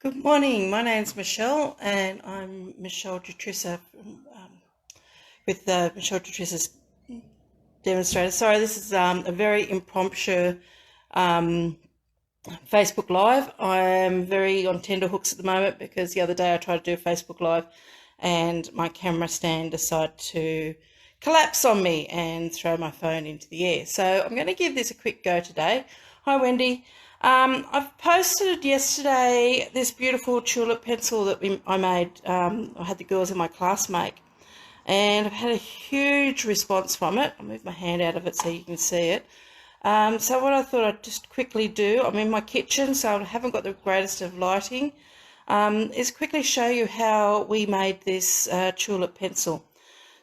Good morning. My name's Michelle, and I'm Michelle Dutrissa with Michelle Dutrissa's demonstrator. Sorry, this is a very impromptu um, Facebook Live. I'm very on tenterhooks at the moment because the other day I tried to do a Facebook Live, and my camera stand decided to collapse on me and throw my phone into the air. So I'm going to give this a quick go today. Hi, Wendy. I've posted yesterday this beautiful tulip pencil that I made. I had the girls in my class make, and I've had a huge response from it. I'll move my hand out of it so you can see it. So what I thought I'd just quickly do, I'm in my kitchen, so I haven't got the greatest of lighting, is quickly show you how we made this tulip pencil.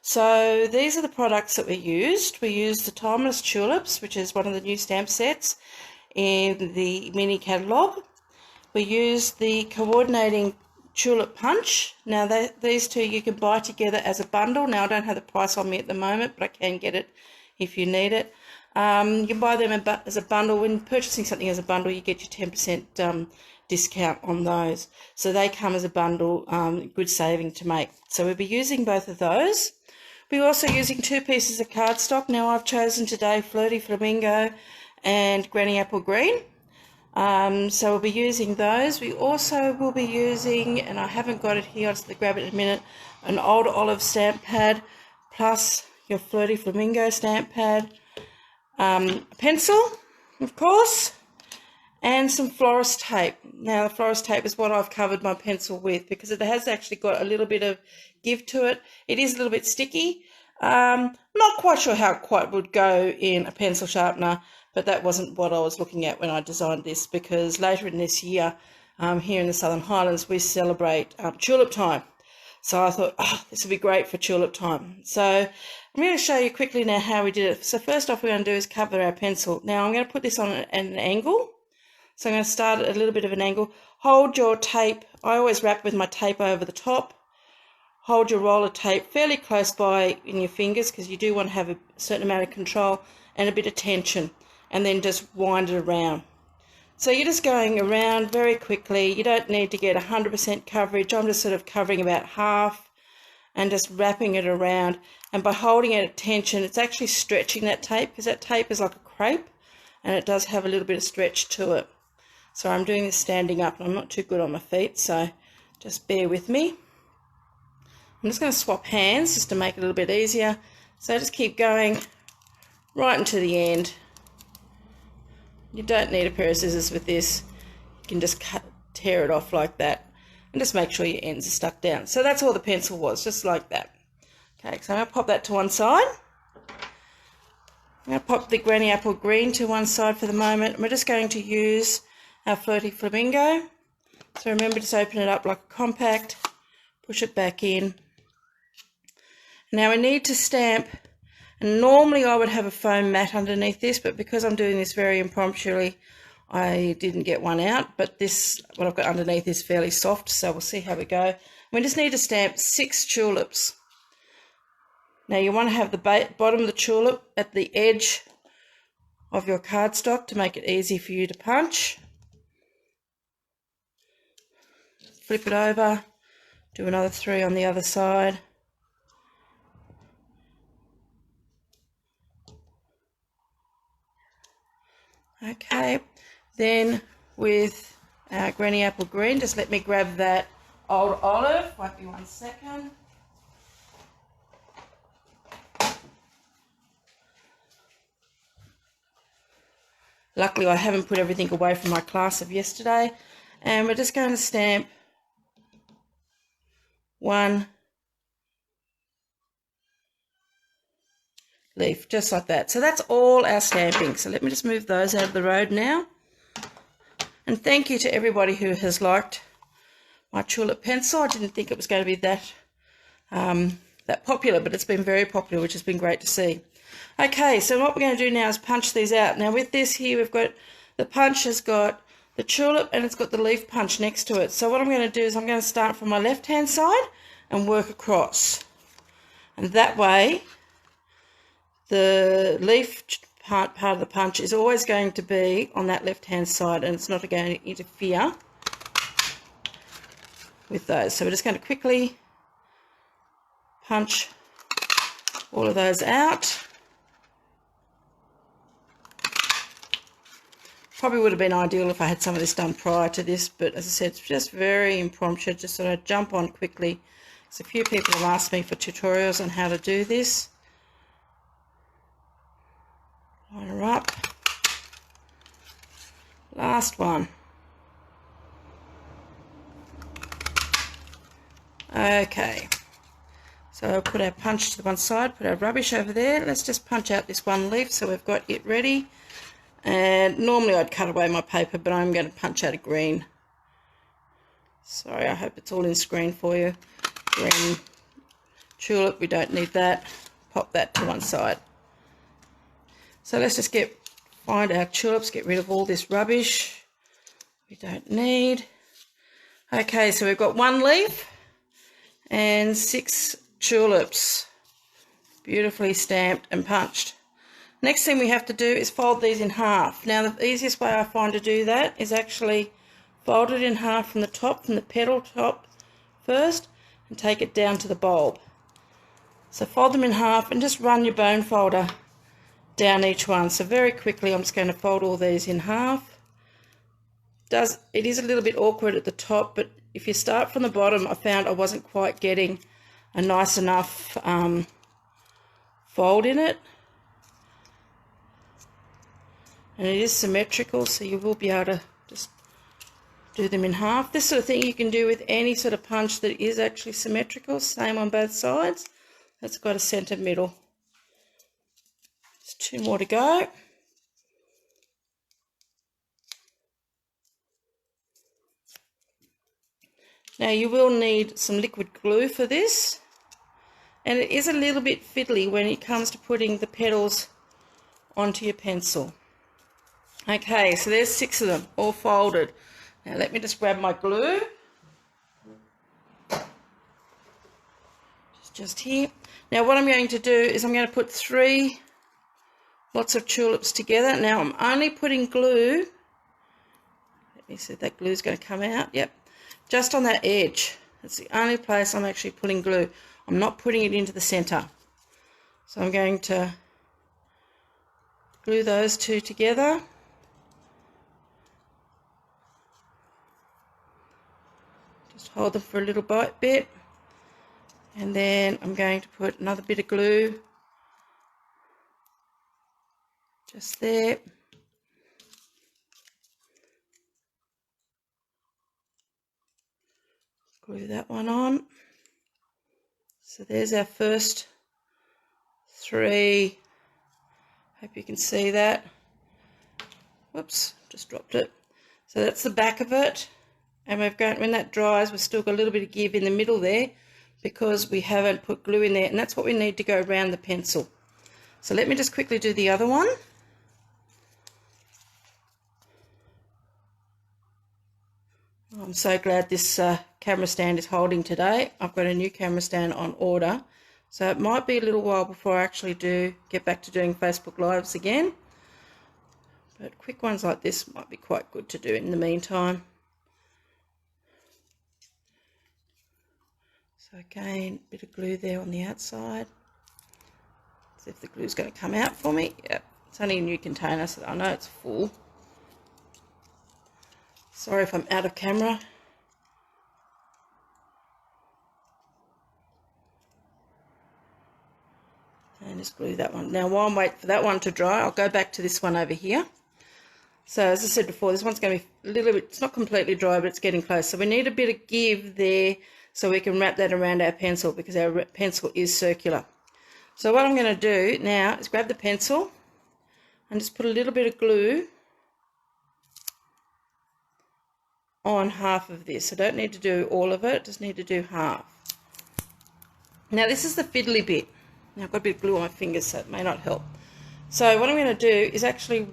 So these are the products that we used. We used the Timeless Tulips, which is one of the new stamp sets in the Mini Catalogue. We used the coordinating tulip punch. Now these two you can buy together as a bundle. Now I don't have the price on me at the moment, but I can get it if you need it. You can buy them as a bundle. When purchasing something as a bundle, you get your 10% discount on those. So they come as a bundle, good saving to make. So we'll be using both of those. We're also using 2 pieces of cardstock. Now I've chosen today Flirty Flamingo and Granny Apple Green. So we'll be using those. We also will be using, and I haven't got it here, I'll just grab it in a minute, an Old Olive stamp pad plus your Flirty Flamingo stamp pad, a pencil, of course, and some florist tape. Now the florist tape is what I've covered my pencil with because it has actually got a little bit of give to it. It is a little bit sticky. Not quite sure how it quite would go in a pencil sharpener, but that wasn't what I was looking at when I designed this, because later in this year, here in the Southern Highlands, we celebrate tulip time. So I thought, this would be great for tulip time. So I'm going to show you quickly now how we did it. So first off, we're going to do is cover our pencil. Now I'm going to put this on at an angle. So I'm going to start at a little bit of an angle. Hold your tape. I always wrap with my tape over the top. Hold your roller tape fairly close by in your fingers because you do want to have a certain amount of control and a bit of tension, and then just wind it around. So you're just going around very quickly. You don't need to get 100% coverage. I'm just sort of covering about half and just wrapping it around. And by holding it at tension, it's actually stretching that tape, because that tape is like a crepe and it does have a little bit of stretch to it. So I'm doing this standing up and I'm not too good on my feet, so just bear with me. I'm just going to swap hands just to make it a little bit easier. So just keep going right until the end. You don't need a pair of scissors with this. You can just tear it off like that and just make sure your ends are stuck down. So that's all the pencil was, just like that. Okay, so I'm going to pop that to one side. I'm going to pop the Granny Apple Green to one side for the moment. We're just going to use our Flirty Flamingo. So remember, just open it up like a compact, push it back in. Now we need to stamp, and normally I would have a foam mat underneath this, but because I'm doing this very impromptu, I didn't get one out. But this, what I've got underneath, is fairly soft, so we'll see how we go. We just need to stamp 6 tulips. Now you want to have the bottom of the tulip at the edge of your cardstock to make it easy for you to punch. Flip it over, do another 3 on the other side. Okay, then with our Granny Apple Green, just let me grab that Old Olive. Won't be 1 second. Luckily I haven't put everything away from my class of yesterday. And we're just going to stamp 1 leaf, just like that. So that's all our stamping. So let me just move those out of the road now. And thank you to everybody who has liked my tulip pencil. I didn't think it was going to be that popular, but it's been very popular, which has been great to see. Okay, so what we're going to do now is punch these out. Now with this here, we've got the punch has got the tulip and it's got the leaf punch next to it. So what I'm going to do is I'm going to start from my left hand side and work across. And that way the leaf part of the punch is always going to be on that left hand side, and it's not going to interfere with those. So we're just going to quickly punch all of those out. Probably would have been ideal if I had some of this done prior to this, but as I said, it's just very impromptu, just sort of jump on quickly. So a few people have asked me for tutorials on how to do this. Line her up. Last one. Okay. So I'll put our punch to the one side, put our rubbish over there. Let's just punch out this one leaf so we've got it ready. And normally I'd cut away my paper, but I'm going to punch out a green. Sorry, I hope it's all in screen for you. Green tulip, we don't need that. Pop that to one side. So let's just find our tulips, get rid of all this rubbish we don't need. Okay, so we've got one leaf and 6 tulips, beautifully stamped and punched. Next thing we have to do is fold these in half. Now the easiest way I find to do that is actually fold it in half from the top, from the petal top first, and take it down to the bulb. So fold them in half and just run your bone folder down each one. So very quickly I'm just going to fold all these in half. It is a little bit awkward at the top, but if you start from the bottom, I found I wasn't quite getting a nice enough fold in it. And it is symmetrical, so you will be able to just do them in half. This sort of thing you can do with any sort of punch that is actually symmetrical, same on both sides. That's got a centre middle. There's 2 more to go. Now you will need some liquid glue for this, and it is a little bit fiddly when it comes to putting the petals onto your pencil. Okay, so there's 6 of them, all folded. Now let me just grab my glue. Just here. Now what I'm going to do is I'm going to put 3 lots of tulips together. Now I'm only putting glue. Let me see if that glue is going to come out. Yep, just on that edge. That's the only place I'm actually putting glue. I'm not putting it into the centre. So I'm going to glue those 2 together. Just hold them for a little bit, and then I'm going to put another bit of glue just there. Glue that one on. So there's our first 3. Hope you can see that. Whoops, just dropped it. So that's the back of it. And when that dries, we've still got a little bit of give in the middle there because we haven't put glue in there, and that's what we need to go around the pencil. So let me just quickly do the other one. I'm so glad this camera stand is holding today. I've got a new camera stand on order, so it might be a little while before I actually get back to doing Facebook Lives again. But quick ones like this might be quite good to do in the meantime. So again, a bit of glue there on the outside. See if the glue's going to come out for me. Yep, it's only a new container, so I know it's full. Sorry if I'm out of camera. And just glue that one. Now while I'm waiting for that one to dry, I'll go back to this one over here. So as I said before, this one's going to be a little bit, it's not completely dry, but it's getting close. So we need a bit of give there so we can wrap that around our pencil because our pencil is circular. So what I'm going to do now is grab the pencil and just put a little bit of glue on half of this. I don't need to do all of it, just need to do half. Now this is the fiddly bit. Now I've got a bit of glue on my fingers, so it may not help. So what I'm going to do is actually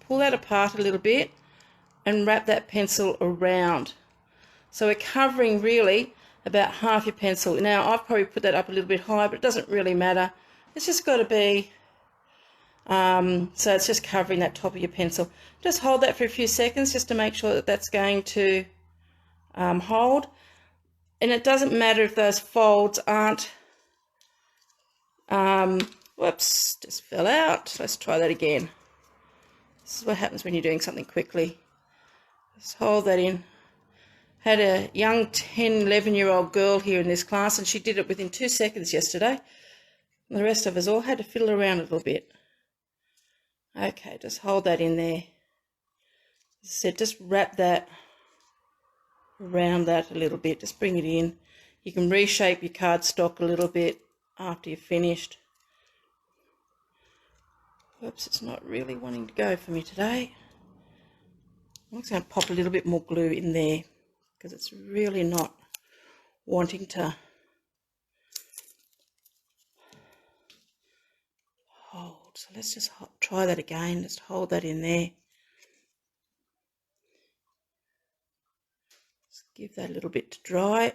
pull that apart a little bit and wrap that pencil around. So we're covering really about half your pencil. Now I've probably put that up a little bit high, but it doesn't really matter. It's just got to be, so it's just covering that top of your pencil. Just hold that for a few seconds just to make sure that that's going to hold. and it doesn't matter if those folds aren't, whoops, just fell out. Let's try that again. This is what happens when you're doing something quickly. Just hold that in. Had a young 10, 11-year-old girl here in this class, and she did it within 2 seconds yesterday. And the rest of us all had to fiddle around a little bit. Okay, just hold that in there. As I said, just wrap that around that a little bit. Just bring it in. You can reshape your cardstock a little bit after you've finished. Whoops, it's not really wanting to go for me today. I'm just going to pop a little bit more glue in there because it's really not wanting to hold. So let's just try that again. Just hold that in there. Just give that a little bit to dry.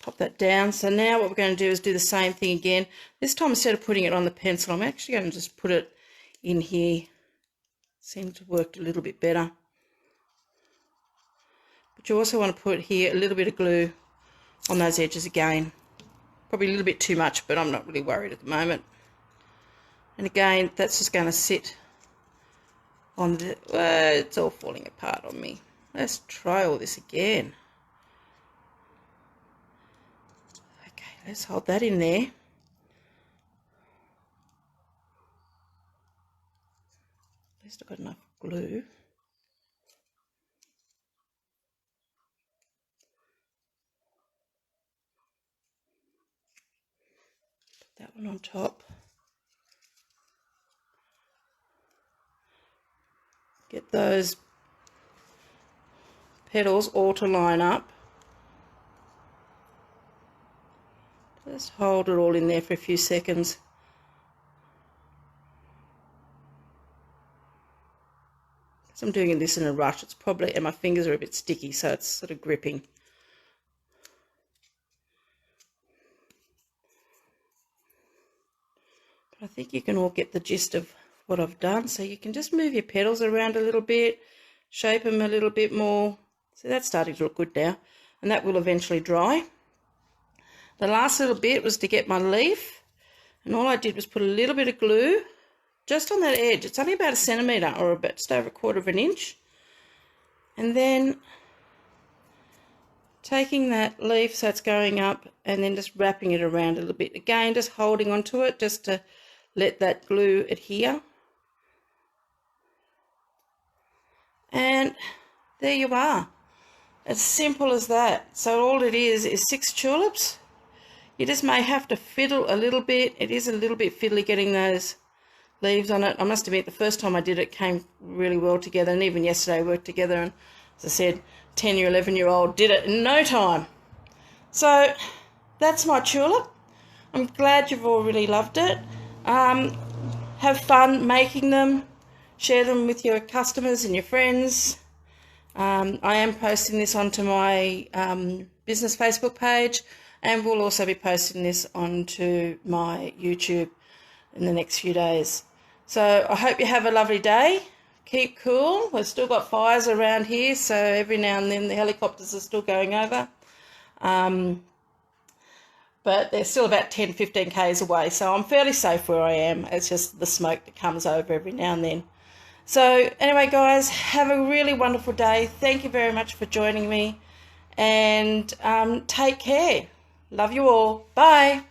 Pop that down. So now what we're going to do is do the same thing again. This time, instead of putting it on the pencil, I'm actually going to just put it in here. Seems to work a little bit better. But you also want to put here a little bit of glue on those edges again. Probably a little bit too much, but I'm not really worried at the moment. And again, that's just going to sit on the... it's all falling apart on me. Let's try all this again. Let's hold that in there. At least I've got enough glue. Put that one on top. Get those petals all to line up. Just hold it all in there for a few seconds. Because I'm doing this in a rush, it's probably, and my fingers are a bit sticky, so it's sort of gripping. But I think you can all get the gist of what I've done. So you can just move your petals around a little bit, shape them a little bit more. So that's starting to look good now, and that will eventually dry. The last little bit was to get my leaf, and all I did was put a little bit of glue just on that edge. It's only about 1 centimetre or a bit, just over 1/4 inch. And then taking that leaf so it's going up and then just wrapping it around a little bit. Again, just holding onto it just to let that glue adhere. And there you are. As simple as that. So all it is 6 tulips. You just may have to fiddle a little bit. It is a little bit fiddly getting those leaves on it. I must admit, the first time I did it came really well together, and even yesterday worked together. And as I said, 10 or 11-year-old did it in no time. So that's my tulip. I'm glad you've all really loved it. Have fun making them. Share them with your customers and your friends. I am posting this onto my business Facebook page, and we'll also be posting this onto my YouTube in the next few days. So I hope you have a lovely day. Keep cool. We've still got fires around here, so every now and then the helicopters are still going over. But they're still about 10-15 k's away, so I'm fairly safe where I am. It's just the smoke that comes over every now and then. So anyway, guys, have a really wonderful day. Thank you very much for joining me, and take care. Love you all. Bye.